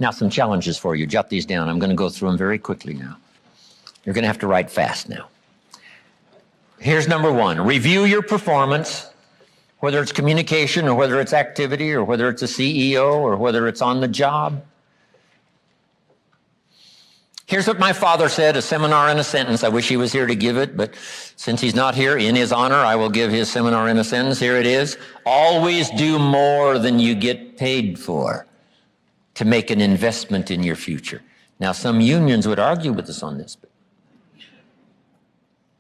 Now, some challenges for you. Jot these down. I'm going to go through them very quickly now. You're going to have to write fast now. Here's number one. Review your performance, whether it's communication or whether it's activity or whether it's a CEO or whether it's on the job. Here's what my father said, a seminar in a sentence. I wish he was here to give it, but since he's not here, in his honor, I will give his seminar in a sentence. Here it is. Always do more than you get paid for to make an investment in your future. Now, some unions would argue with us on this, but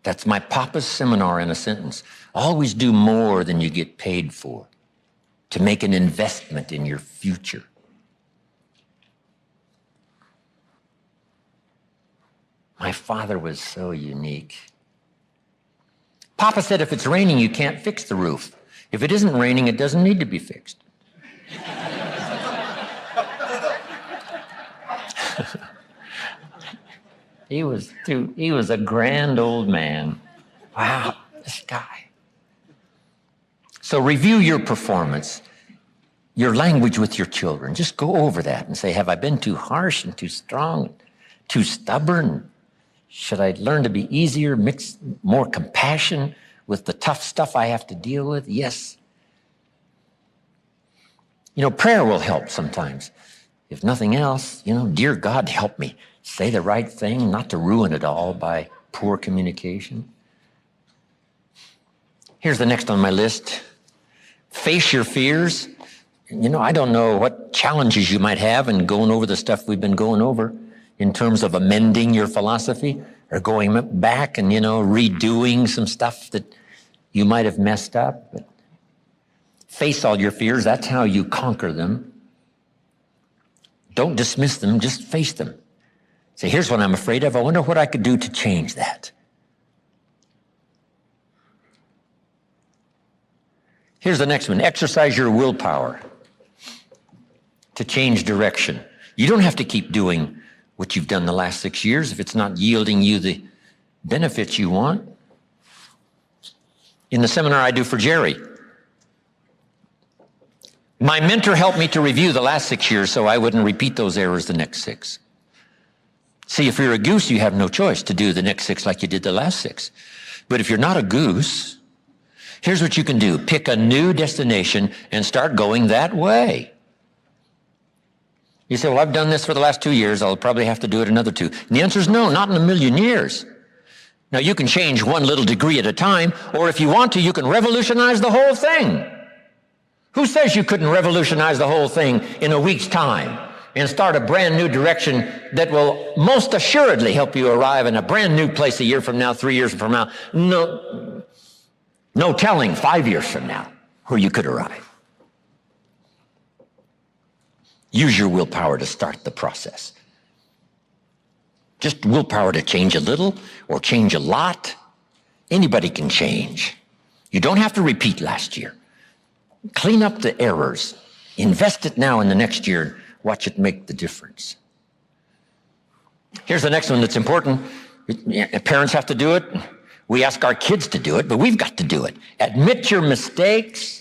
that's my papa's seminar in a sentence. Always do more than you get paid for to make an investment in your future. My father was so unique. Papa said, if it's raining, you can't fix the roof. If it isn't raining, it doesn't need to be fixed. He was a grand old man. Wow, this guy. So review your performance, your language with your children. Just go over that and say, have I been too harsh and too strong, too stubborn? Should I learn to be easier, mix more compassion with the tough stuff I have to deal with? Yes. Prayer will help sometimes. If nothing else, dear God, help me say the right thing, not to ruin it all by poor communication. Here's the next on my list. Face your fears. I don't know what challenges you might have in going over the stuff we've been going over in terms of amending your philosophy or going back and, redoing some stuff that you might have messed up. But face all your fears. That's how you conquer them. Don't dismiss them. Just face them. Say, here's what I'm afraid of. I wonder what I could do to change that. Here's the next one. Exercise your willpower to change direction. You don't have to keep doing what you've done the last 6 years if it's not yielding you the benefits you want. In the seminar I do for Jerry, my mentor helped me to review the last 6 years so I wouldn't repeat those errors the next 6. See, if you're a goose, you have no choice to do the next 6 like you did the last 6. But if you're not a goose, here's what you can do. Pick a new destination and start going that way. You say, well, I've done this for the last 2 years. I'll probably have to do it another 2. And the answer is no, not in a million years. Now, you can change one little degree at a time, or if you want to, you can revolutionize the whole thing. Who says you couldn't revolutionize the whole thing in a week's time and start a brand new direction that will most assuredly help you arrive in a brand new place a year from now, 3 years from now? No telling 5 years from now where you could arrive. Use your willpower to start the process. Just willpower to change a little or change a lot. Anybody can change. You don't have to repeat last year. Clean up the errors. Invest it now in the next year. Watch it make the difference. Here's the next one that's important. Parents have to do it. We ask our kids to do it, but we've got to do it. Admit your mistakes.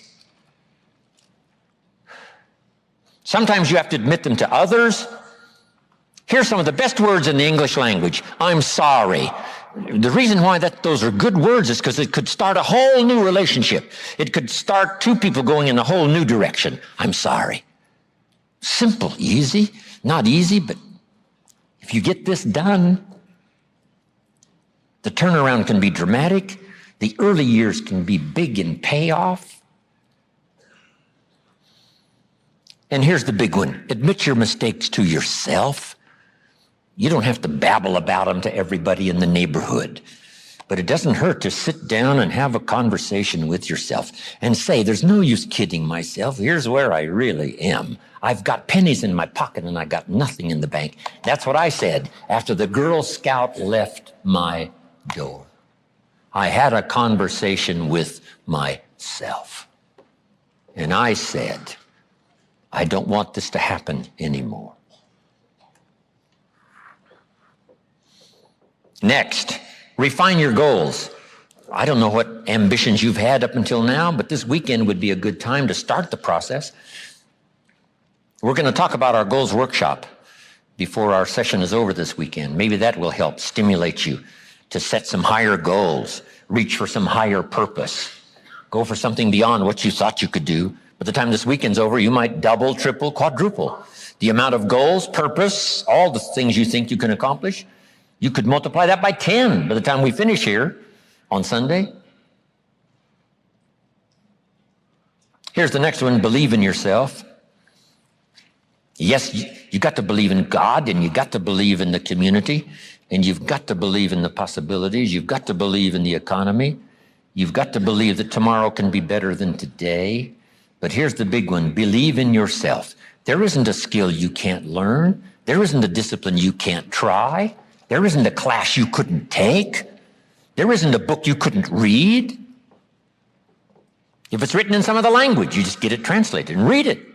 Sometimes you have to admit them to others. Here's some of the best words in the English language. I'm sorry. The reason why those are good words is because it could start a whole new relationship. It could start 2 people going in a whole new direction. I'm sorry. Simple, easy. Not easy, but if you get this done, the turnaround can be dramatic. The early years can be big in payoff. And here's the big one. Admit your mistakes to yourself. You don't have to babble about them to everybody in the neighborhood. But it doesn't hurt to sit down and have a conversation with yourself and say, there's no use kidding myself. Here's where I really am. I've got pennies in my pocket and I got nothing in the bank. That's what I said after the Girl Scout left my door. I had a conversation with myself. And I said, I don't want this to happen anymore. Next, refine your goals. I don't know what ambitions you've had up until now, but this weekend would be a good time to start the process. We're going to talk about our goals workshop before our session is over this weekend. Maybe that will help stimulate you to set some higher goals, reach for some higher purpose, go for something beyond what you thought you could do. By the time this weekend's over, you might double, triple, quadruple the amount of goals, purpose, all the things you think you can accomplish. You could multiply that by 10 by the time we finish here on Sunday. Here's the next one, believe in yourself. Yes, you got to believe in God, and you got to believe in the community, and you've got to believe in the possibilities. You've got to believe in the economy. You've got to believe that tomorrow can be better than today. But here's the big one, believe in yourself. There isn't a skill you can't learn. There isn't a discipline you can't try. There isn't a class you couldn't take. There isn't a book you couldn't read. If it's written in some other language, you just get it translated and read it.